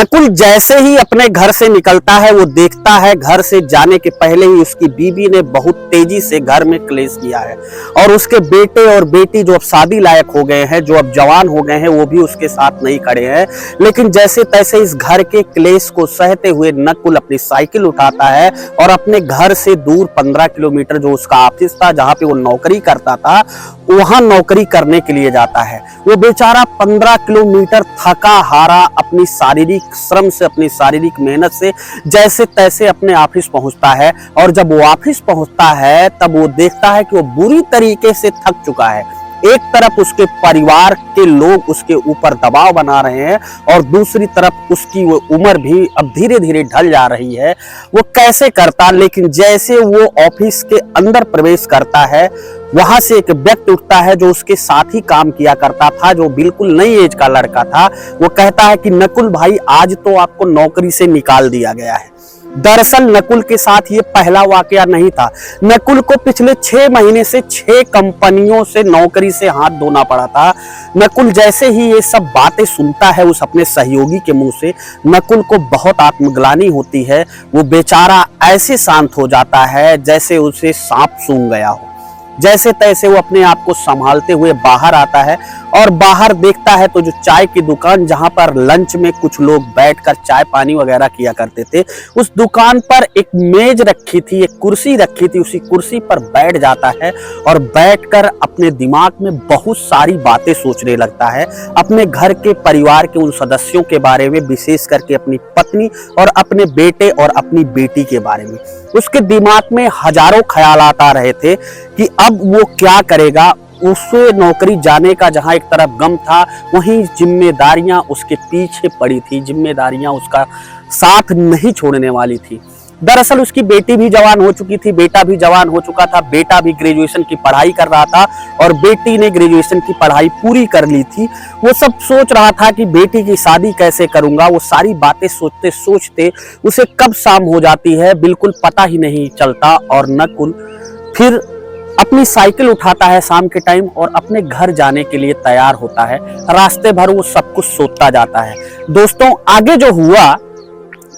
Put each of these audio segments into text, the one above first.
नकुल जैसे ही अपने घर से निकलता है वो देखता है घर से जाने के पहले ही उसकी बीवी ने बहुत तेजी से घर में क्लेश किया है और उसके बेटे और बेटी जो अब शादी लायक हो गए हैं, जो अब जवान हो गए हैं, वो भी उसके साथ नहीं खड़े हैं। लेकिन जैसे तैसे इस घर के क्लेश को सहते हुए नकुल अपनी साइकिल उठाता है और अपने घर से दूर 15 किलोमीटर जो उसका ऑफिस था, जहां पे वो नौकरी करता था, वहां नौकरी करने के लिए जाता है। वो बेचारा 15 किलोमीटर थका हारा अपनी शारीरिक श्रम से, अपनी शारीरिक मेहनत से जैसे तैसे अपने ऑफिस पहुंचता है। और जब वो ऑफिस पहुंचता है तब वो देखता है कि वो बुरी तरीके से थक चुका है। एक तरफ उसके परिवार के लोग उसके ऊपर दबाव बना रहे हैं और दूसरी तरफ उसकी वो उम्र भी अब धीरे धीरे ढल जा रही है। वो कैसे करता, लेकिन जैसे वो ऑफिस के अंदर प्रवेश करता है, वहां से एक व्यक्ति उठता है जो उसके साथ ही काम किया करता था, जो बिल्कुल नई एज का लड़का था। वो कहता है कि नकुल भाई, आज तो आपको नौकरी से निकाल दिया गया है। दरअसल नकुल के साथ ये पहला वाकया नहीं था। नकुल को पिछले 6 महीने से 6 कंपनियों से नौकरी से हाथ धोना पड़ा था। नकुल जैसे ही ये सब बातें सुनता है उस अपने सहयोगी के मुंह से, नकुल को बहुत आत्मग्लानि होती है। वो बेचारा ऐसे शांत हो जाता है जैसे उसे सांप सूंघ गया हो। जैसे तैसे वो अपने आप को संभालते हुए बाहर आता है और बाहर देखता है तो जो चाय की दुकान, जहां पर लंच में कुछ लोग बैठकर चाय पानी वगैरह किया करते थे, उस दुकान पर एक मेज रखी थी, एक कुर्सी रखी थी। उसी कुर्सी पर बैठ जाता है और बैठकर अपने दिमाग में बहुत सारी बातें सोचने लगता है, अपने घर के परिवार के उन सदस्यों के बारे में, विशेष करके अपनी पत्नी और अपने बेटे और अपनी बेटी के बारे में। उसके दिमाग में हजारों ख्यालात आ रहे थे कि अब वो क्या करेगा। उसे नौकरी जाने का जहां एक तरफ गम था, वहीं जिम्मेदारियां उसके पीछे पड़ी थी, जिम्मेदारियां उसका साथ नहीं छोड़ने वाली थी। दरअसल उसकी बेटी भी जवान हो चुकी थी, बेटा भी जवान हो चुका था। बेटा भी ग्रेजुएशन की पढ़ाई कर रहा था और बेटी ने ग्रेजुएशन की पढ़ाई पूरी कर ली थी। वो सब सोच रहा था कि बेटी की शादी कैसे करूंगा। वो सारी बातें सोचते सोचते उसे कब शाम हो जाती है बिल्कुल पता ही नहीं चलता और नकुल फिर अपनी साइकिल उठाता है शाम के टाइम और अपने घर जाने के लिए तैयार होता है। रास्ते भर वो सब कुछ सोचता जाता है। दोस्तों, आगे जो हुआ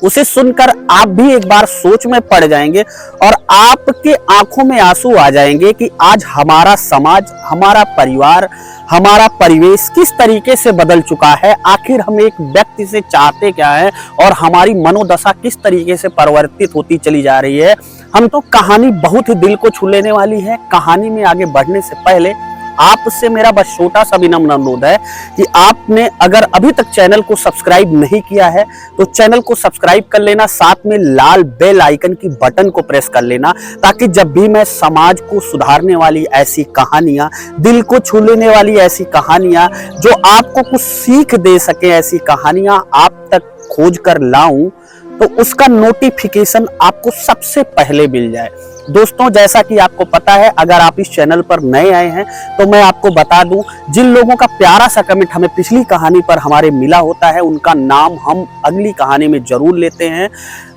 उसे सुनकर आप भी एक बार सोच में पड़ जाएंगे और आपके आंखों में आंसू आ जाएंगे कि आज हमारा समाज, हमारा परिवार, हमारा परिवेश किस तरीके से बदल चुका है। आखिर हम एक व्यक्ति से चाहते क्या है और हमारी मनोदशा किस तरीके से परिवर्तित होती चली जा रही है। हम तो कहानी बहुत ही दिल को छू लेने वाली है। कहानी में आगे बढ़ने से पहले आपसे मेरा बस छोटा सा विनम्र अनुरोध है कि आपने अगर अभी तक चैनल को सब्सक्राइब नहीं किया है तो चैनल को सब्सक्राइब कर लेना, साथ में लाल बेल आइकन की बटन को प्रेस कर लेना, ताकि जब भी मैं समाज को सुधारने वाली ऐसी कहानियां, दिल को छू लेने वाली ऐसी कहानियां, जो आपको कुछ सीख दे सके, ऐसी कहानियां आप तक खोज कर लाऊं, तो उसका नोटिफिकेशन आपको सबसे पहले मिल जाए। दोस्तों, जैसा कि आपको पता है, अगर आप इस चैनल पर नए आए हैं तो मैं आपको बता दूं, जिन लोगों का प्यारा सा कमेंट हमें पिछली कहानी पर हमारे मिला होता है, उनका नाम हम अगली कहानी में जरूर लेते हैं।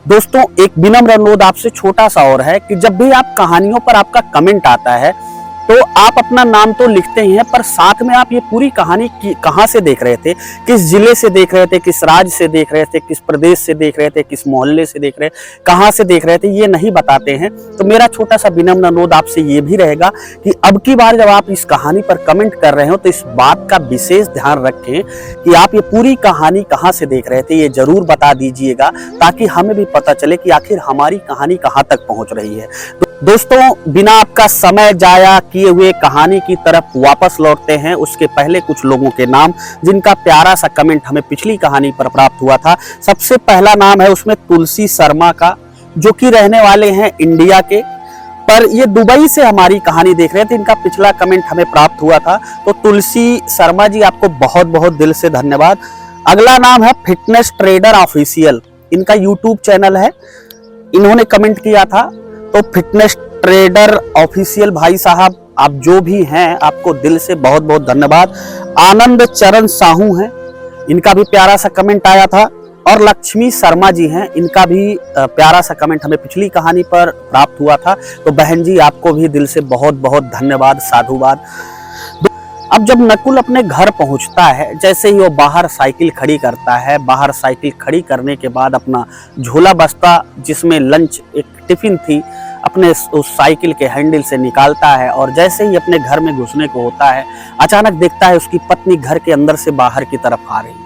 दोस्तों, एक विनम्र अनुरोध आपसे छोटा सा और है कि जब भी आप कहानियों पर आपका कमेंट आता है तो आप अपना नाम तो लिखते ही हैं, पर साथ में आप ये पूरी कहानी कहाँ से देख रहे थे, किस जिले से देख रहे थे, किस राज्य से देख रहे थे, किस प्रदेश से देख रहे थे, किस मोहल्ले से देख रहे, कहाँ से देख रहे थे, ये नहीं बताते हैं। तो मेरा छोटा सा विनम्र अनुरोध आपसे ये भी रहेगा कि अब की बार जब आप इस कहानी पर कमेंट कर रहे हो तो इस बात का विशेष ध्यान रखें कि आप ये पूरी कहानी कहाँ से देख रहे थे, ये जरूर बता दीजिएगा, ताकि हमें भी पता चले कि आखिर हमारी कहानी कहाँ तक पहुँच रही है। दोस्तों, बिना आपका समय जाया किए हुए कहानी की तरफ वापस लौटते हैं। उसके पहले कुछ लोगों के नाम जिनका प्यारा सा कमेंट हमें पिछली कहानी पर प्राप्त हुआ था। सबसे पहला नाम है उसमें तुलसी शर्मा का, जो कि रहने वाले हैं इंडिया के, पर ये दुबई से हमारी कहानी देख रहे थे। इनका पिछला कमेंट हमें प्राप्त हुआ था, तो तुलसी शर्मा जी, आपको बहुत बहुत दिल से धन्यवाद। अगला नाम है फिटनेस ट्रेडर ऑफिशियल, इनका यूट्यूब चैनल है, इन्होंने कमेंट किया था। तो फिटनेस ट्रेडर ऑफिशियल भाई साहब, आप जो भी हैं, आपको दिल से बहुत बहुत धन्यवाद। आनंद चरण साहू हैं, इनका भी प्यारा सा कमेंट आया था। और लक्ष्मी शर्मा जी हैं, इनका भी प्यारा सा कमेंट हमें पिछली कहानी पर प्राप्त हुआ था। तो बहन जी, आपको भी दिल से बहुत बहुत धन्यवाद, साधुवाद। अब जब नकुल अपने घर पहुंचता है, जैसे ही वो बाहर साइकिल खड़ी करता है, बाहर साइकिल खड़ी करने के बाद अपना झोला बस्ता जिसमें लंच एक टिफिन थी अपने उस साइकिल के हैंडल से निकालता है और जैसे ही अपने घर में घुसने को होता है, अचानक देखता है उसकी पत्नी घर के अंदर से बाहर की तरफ आ रही है।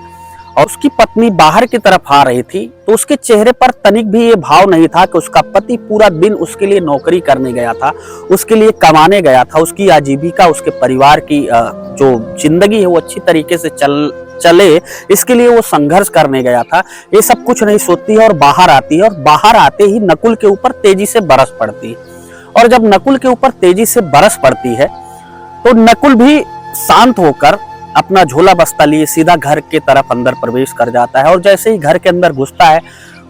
और उसकी पत्नी बाहर की तरफ आ रही थी तो उसके चेहरे पर तनिक भी ये भाव नहीं था कि उसका पति पूरा दिन उसके लिए नौकरी करने गया था, उसके लिए कमाने गया था, उसकी आजीविका, उसके परिवार की जो जिंदगी है वो अच्छी तरीके से चले इसके लिए वो संघर्ष करने गया था। ये सब कुछ नहीं सोचती है और बाहर आती है और बाहर आते ही नकुल के ऊपर तेजी से बरस पड़ती है। और जब नकुल के ऊपर तेजी से बरस पड़ती है तो नकुल भी शांत होकर अपना झोला बस्ता लिए सीधा घर के तरफ अंदर प्रवेश कर जाता है। और जैसे ही घर के अंदर घुसता है,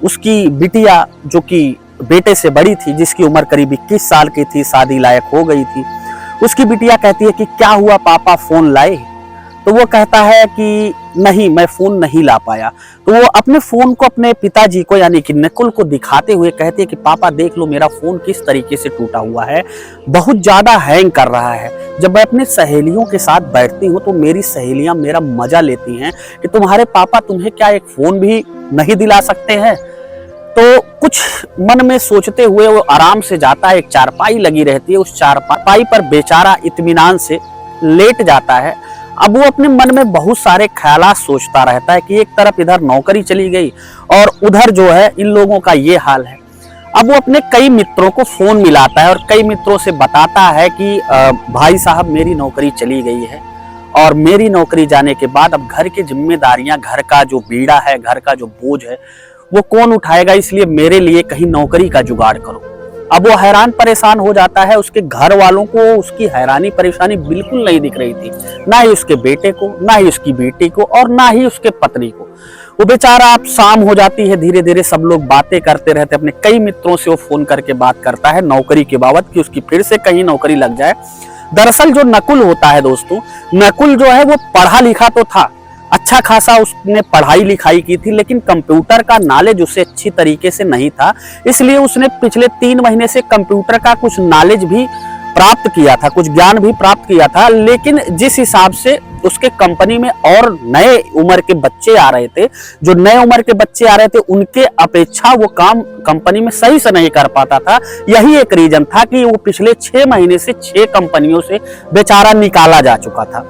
उसकी बिटिया जो कि बेटे से बड़ी थी, जिसकी उम्र करीब 21 साल की थी, शादी लायक हो गई थी, उसकी बिटिया कहती है कि क्या हुआ पापा, फोन लाए? तो वो कहता है कि नहीं, मैं फोन नहीं ला पाया। तो वो अपने फोन को अपने पिताजी को यानी कि नकुल को दिखाते हुए कहती है कि पापा देख लो मेरा फोन किस तरीके से टूटा हुआ है, बहुत ज्यादा हैंग कर रहा है। जब मैं अपनी सहेलियों के साथ बैठती हूँ तो मेरी सहेलियां मेरा मजा लेती हैं कि तुम्हारे पापा तुम्हें क्या एक फोन भी नहीं दिला सकते हैं? तो कुछ मन में सोचते हुए वो आराम से जाता है, एक चारपाई लगी रहती है, उस चारपाई पर बेचारा इत्मीनान से लेट जाता है। अब वो अपने मन में बहुत सारे ख्यालात सोचता रहता है कि एक तरफ इधर नौकरी चली गई और उधर जो है इन लोगों का ये हाल है। अब वो अपने कई मित्रों को फोन मिलाता है और कई मित्रों से बताता है कि भाई साहब मेरी नौकरी चली गई है और मेरी नौकरी जाने के बाद अब घर की जिम्मेदारियां, घर का जो बीड़ा है, घर का जो बोझ है वो कौन उठाएगा, इसलिए मेरे लिए कहीं नौकरी का जुगाड़ करो। अब वो हैरान परेशान हो जाता है। उसके घर वालों को उसकी हैरानी परेशानी बिल्कुल नहीं दिख रही थी, ना ही उसके बेटे को, ना ही उसकी बेटी को और ना ही उसके पत्नी को। वो बेचारा, अब शाम हो जाती है, धीरे धीरे सब लोग बातें करते रहते, अपने कई मित्रों से वो फोन करके बात करता है नौकरी के बाबत कि उसकी फिर से कहीं नौकरी लग जाए। दरअसल जो नकुल होता है दोस्तों, नकुल जो है वो पढ़ा लिखा तो था, अच्छा खासा उसने पढ़ाई लिखाई की थी, लेकिन कंप्यूटर का नॉलेज उसे अच्छी तरीके से नहीं था। इसलिए उसने पिछले 3 महीने से कंप्यूटर का कुछ नॉलेज भी प्राप्त किया था, कुछ ज्ञान भी प्राप्त किया था। लेकिन जिस हिसाब से उसके कंपनी में और नए उम्र के बच्चे आ रहे थे, जो नए उम्र के बच्चे आ रहे थे, उनके अपेक्षा वो काम कंपनी में सही से नहीं कर पाता था। यही एक रीजन था कि वो पिछले 6 महीने से 6 कंपनियों से बेचारा निकाला जा चुका था।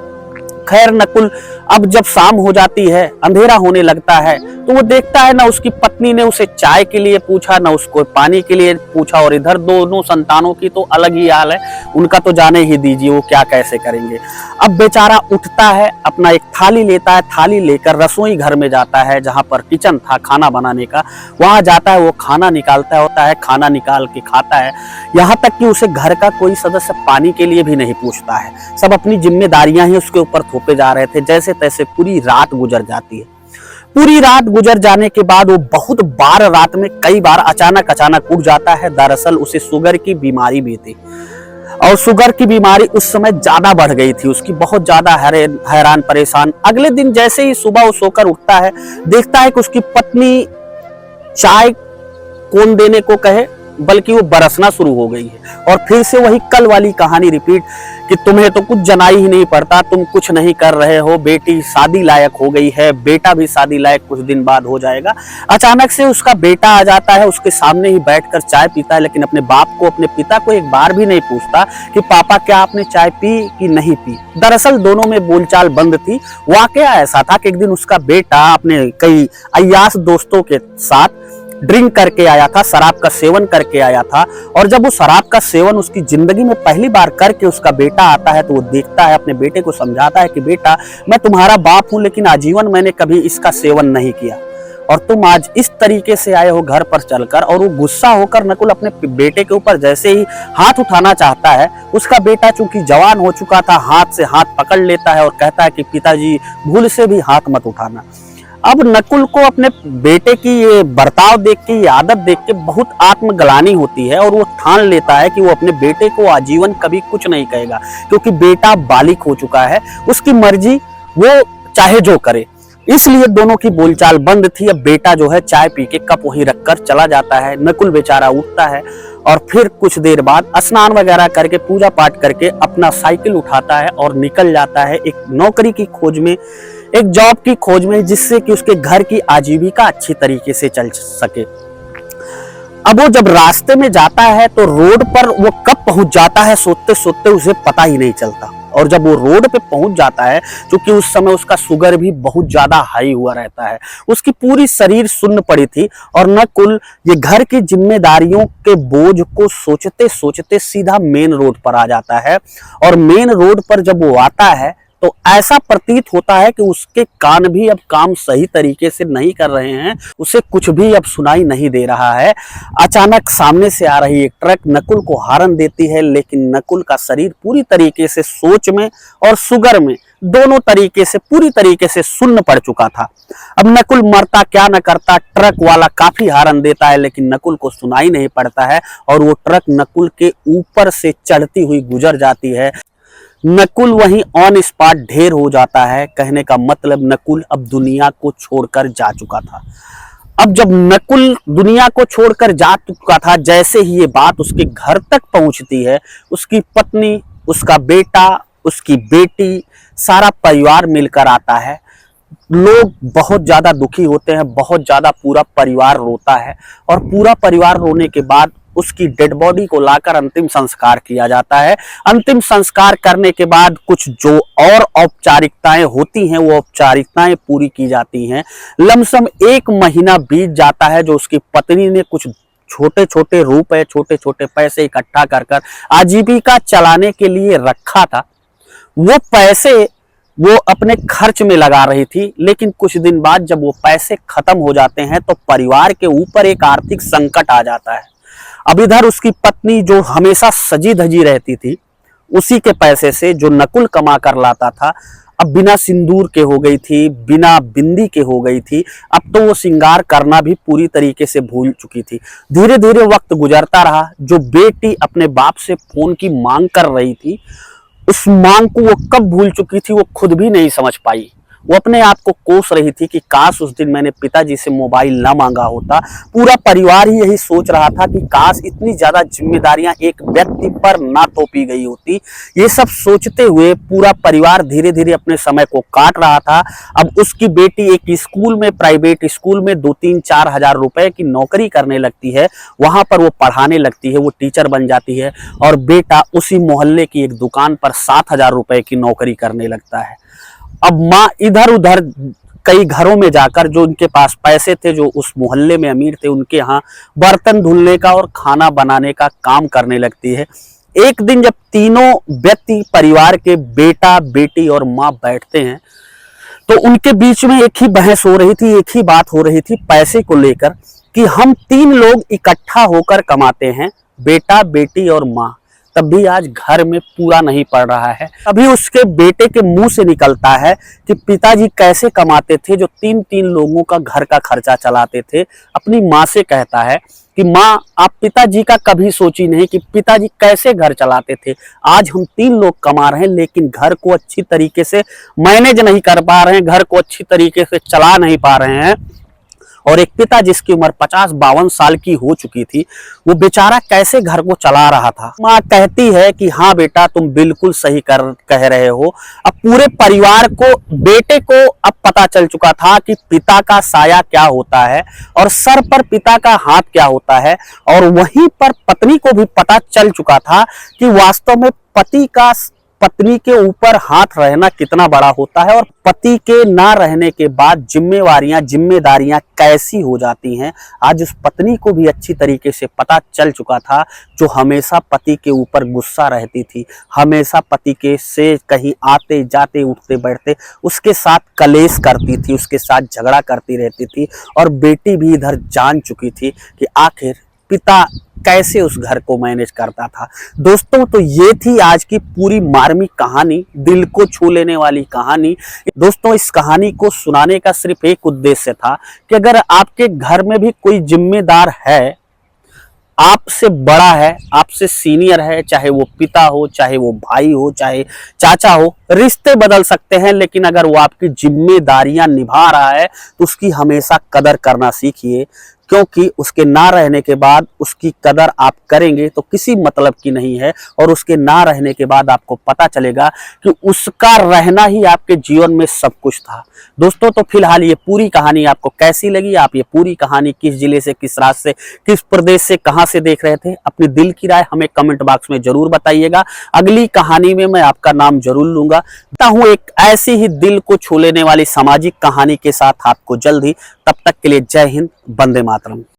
खैर नकुल अब जब शाम हो जाती है, अंधेरा होने लगता है, तो वो देखता है ना उसकी पत्नी ने उसे चाय के लिए पूछा, ना उसको पानी के लिए पूछा। और इधर दोनों संतानों की तो अलग ही हाल है, उनका तो जाने ही दीजिए वो क्या कैसे करेंगे। अब बेचारा उठता है, अपना एक थाली लेता है, थाली लेकर रसोई घर में जाता है जहां पर किचन था खाना बनाने का, वहां जाता है, वो खाना निकालता होता है, खाना निकाल के खाता है। यहाँ तक कि उसे घर का कोई सदस्य पानी के लिए भी नहीं पूछता है, सब अपनी जिम्मेदारियां ही उसके ऊपर थोपे जा रहे थे। जैसे तैसे पूरी रात गुजर जाती है। पूरी रात गुजर जाने के बाद वो बहुत बार रात में कई बार अचानक उठ जाता है। दरअसल उसे शुगर की बीमारी भी थी और शुगर की बीमारी उस समय ज्यादा बढ़ गई थी उसकी, बहुत ज्यादा हैरान परेशान। अगले दिन जैसे ही सुबह वो सोकर उठता है, देखता है कि उसकी पत्नी चाय कौन देने को कहे, बल्कि वो बरसना शुरू हो गई है। और फिर से वही कल वाली कहानी रिपीट कि तुम्हें तो कुछ जनाई ही नहीं पड़ता, तुम कुछ नहीं कर रहे हो, बेटी शादी लायक हो गई है, बेटा भी शादी लायक कुछ दिन बाद हो जाएगा। अचानक से उसका बेटा आ जाता है, उसके सामने ही बैठकर चाय पीता है, लेकिन अपने बाप को, अपने पिता को एक बार भी नहीं पूछता कि पापा क्या आपने चाय पी कि नहीं पी। दरअसल दोनों में बोलचाल बंद थी। वाकया ऐसा था कि एक दिन उसका बेटा अपने कई अय्याश दोस्तों के साथ ड्रिंक करके आया था, शराब का सेवन करके आया था। और जब वो शराब का सेवन उसकी जिंदगी में पहली बार करके उसका बेटा आता है, तो वो देखता है, अपने बेटे को समझाता है कि बेटा मैं तुम्हारा बाप हूं, लेकिन आजीवन मैंने कभी इसका सेवन नहीं किया और तुम आज इस तरीके से आए हो घर पर चलकर। और वो गुस्सा होकर नकुल अपने बेटे के ऊपर जैसे ही हाथ उठाना चाहता है, उसका बेटा चूंकि जवान हो चुका था, हाथ से हाथ पकड़ लेता है और कहता है कि पिताजी भूल से भी हाथ मत उठाना। अब नकुल को अपने बेटे की ये बर्ताव देख के, ये आदत देख के बहुत आत्मग्लानि होती है और वो ठान लेता है कि वो अपने बेटे को आजीवन कभी कुछ नहीं कहेगा, क्योंकि बेटा बालिग हो चुका है, उसकी मर्जी, वो चाहे जो करे। इसलिए दोनों की बोलचाल बंद थी। अब बेटा जो है चाय पी के कप वहीं रखकर चला जाता है। नकुल बेचारा उठता है और फिर कुछ देर बाद स्नान वगैरह करके पूजा पाठ करके अपना साइकिल उठाता है और निकल जाता है एक नौकरी की खोज में, एक जॉब की खोज में, जिससे कि उसके घर की आजीविका अच्छी तरीके से चल सके। अब वो जब रास्ते में जाता है तो रोड पर वो कब पहुंच जाता है सोचते सोचते उसे पता ही नहीं चलता। और जब वो रोड पे पहुंच जाता है, क्योंकि उस समय उसका शुगर भी बहुत ज्यादा हाई हुआ रहता है, उसकी पूरी शरीर सुन्न पड़ी थी और नकुल ये घर की जिम्मेदारियों के बोझ को सोचते सोचते सीधा मेन रोड पर आ जाता है। और मेन रोड पर जब वो आता है तो ऐसा प्रतीत होता है कि उसके कान भी अब काम सही तरीके से नहीं कर रहे हैं, उसे कुछ भी अब सुनाई नहीं दे रहा है। अचानक सामने से आ रही एक ट्रक नकुल को हॉर्न देती है, लेकिन नकुल का शरीर पूरी तरीके से सोच में और शुगर में दोनों तरीके से पूरी तरीके से सुन्न पड़ चुका था। अब नकुल मरता क्या न करता, ट्रक वाला काफी हॉर्न देता है लेकिन नकुल को सुनाई नहीं पड़ता है और वो ट्रक नकुल के ऊपर से चढ़ती हुई गुजर जाती है। नकुल वहीं ऑन स्पॉट ढेर हो जाता है। कहने का मतलब नकुल अब दुनिया को छोड़कर जा चुका था। अब जब नकुल दुनिया को छोड़कर जा चुका था, जैसे ही ये बात उसके घर तक पहुंचती है, उसकी पत्नी, उसका बेटा, उसकी बेटी, सारा परिवार मिलकर आता है। लोग बहुत ज्यादा दुखी होते हैं, बहुत ज्यादा पूरा परिवार रोता है और पूरा परिवार रोने के बाद उसकी डेड बॉडी को लाकर अंतिम संस्कार किया जाता है। अंतिम संस्कार करने के बाद कुछ जो और औपचारिकताएं होती हैं वो औपचारिकताएं पूरी की जाती हैं। लमसम 1 महीना बीत जाता है जो उसकी पत्नी ने कुछ छोटे छोटे रुपए, छोटे छोटे पैसे इकट्ठा कर आजीविका चलाने के लिए रखा था। वो पैसे वो अपने खर्च में लगा रही थी, लेकिन कुछ दिन बाद जब वो पैसे खत्म हो जाते हैं तो परिवार के ऊपर एक आर्थिक संकट आ जाता है। अब इधर उसकी पत्नी जो हमेशा सजी धजी रहती थी, उसी के पैसे से जो नकुल कमा कर लाता था, अब बिना सिंदूर के हो गई थी, बिना बिंदी के हो गई थी। अब तो वो श्रृंगार करना भी पूरी तरीके से भूल चुकी थी। धीरे धीरे वक्त गुजरता रहा। जो बेटी अपने बाप से फोन की मांग कर रही थी, उस मांग को वो कब भूल चुकी थी वो खुद भी नहीं समझ पाई। वो अपने आप को कोस रही थी कि काश उस दिन मैंने पिताजी से मोबाइल ना मांगा होता। पूरा परिवार ही यही सोच रहा था कि काश इतनी ज्यादा जिम्मेदारियां एक व्यक्ति पर ना थोपी गई होती। ये सब सोचते हुए पूरा परिवार धीरे धीरे अपने समय को काट रहा था। अब उसकी बेटी एक स्कूल में, प्राइवेट स्कूल में 2-3-4 हजार रुपए की नौकरी करने लगती है। वहां पर वो पढ़ाने लगती है, वो टीचर बन जाती है। और बेटा उसी मोहल्ले की एक दुकान पर 7,000 रुपए की नौकरी करने लगता है। अब माँ इधर उधर कई घरों में जाकर, जो उनके पास पैसे थे, जो उस मोहल्ले में अमीर थे, उनके यहाँ बर्तन धुलने का और खाना बनाने का काम करने लगती है। एक दिन जब तीनों व्यक्ति परिवार के, बेटा, बेटी और माँ बैठते हैं, तो उनके बीच में एक ही बहस हो रही थी, एक ही बात हो रही थी पैसे को लेकर कि हम 3 लोग इकट्ठा होकर कमाते हैं, बेटा, बेटी और माँ, तब भी आज घर में पूरा नहीं पड़ रहा है। अभी उसके बेटे के मुंह से निकलता है कि पिताजी कैसे कमाते थे, जो 3-3 लोगों का घर का खर्चा चलाते थे। अपनी माँ से कहता है कि माँ, आप पिताजी का कभी सोची नहीं कि पिताजी कैसे घर चलाते थे। आज हम 3 लोग कमा रहे हैं लेकिन घर को अच्छी तरीके से मैनेज नहीं कर पा रहे हैं, घर को अच्छी तरीके से चला नहीं पा रहे हैं। और एक पिता जिसकी उम्र 50-52 साल की हो चुकी थी, वो बेचारा कैसे घर को चला रहा था। माँ कहती है कि हाँ बेटा, तुम बिल्कुल सही कह रहे हो। अब पूरे परिवार को, बेटे को अब पता चल चुका था कि पिता का साया क्या होता है और सर पर पिता का हाथ क्या होता है। और वहीं पर पत्नी को भी पता चल चुका था कि वास्तव में पति का पत्नी के ऊपर हाथ रहना कितना बड़ा होता है और पति के ना रहने के बाद जिम्मेदारियां कैसी हो जाती हैं। आज उस पत्नी को भी अच्छी तरीके से पता चल चुका था, जो हमेशा पति के ऊपर गुस्सा रहती थी, हमेशा पति के से कहीं आते जाते उठते बैठते उसके साथ कलेश करती थी, उसके साथ झगड़ा करती रहती थी। और बेटी भी इधर जान चुकी थी कि आखिर पिता कैसे उस घर को मैनेज करता था। दोस्तों, तो ये थी आज की पूरी मार्मिक कहानी, दिल को छू लेने वाली कहानी। दोस्तों, इस कहानी को सुनाने का सिर्फ एक उद्देश्य था कि अगर आपके घर में भी कोई जिम्मेदार है, आपसे बड़ा है, आपसे सीनियर है, चाहे वो पिता हो, चाहे वो भाई हो, चाहे चाचा हो, रिश्ते बदल सकते हैं, लेकिन अगर वो आपकी जिम्मेदारियां निभा रहा है तो उसकी हमेशा कदर करना सीखिए, क्योंकि उसके ना रहने के बाद उसकी कदर आप करेंगे तो किसी मतलब की नहीं है, और उसके ना रहने के बाद आपको पता चलेगा कि उसका रहना ही आपके जीवन में सब कुछ था। दोस्तों, तो फिलहाल ये पूरी कहानी आपको कैसी लगी? आप ये पूरी कहानी किस जिले से, किस राज्य से, किस प्रदेश से, कहां से देख रहे थे? अपनी दिल की राय हमें कमेंट बॉक्स में जरूर बताइएगा। अगली कहानी में मैं आपका नाम जरूर लूंगा। हूं एक ऐसी ही दिल को छू लेने वाली सामाजिक कहानी के साथ आपको जल्द ही। तब तक के लिए जय हिंद, वंदे मातरम।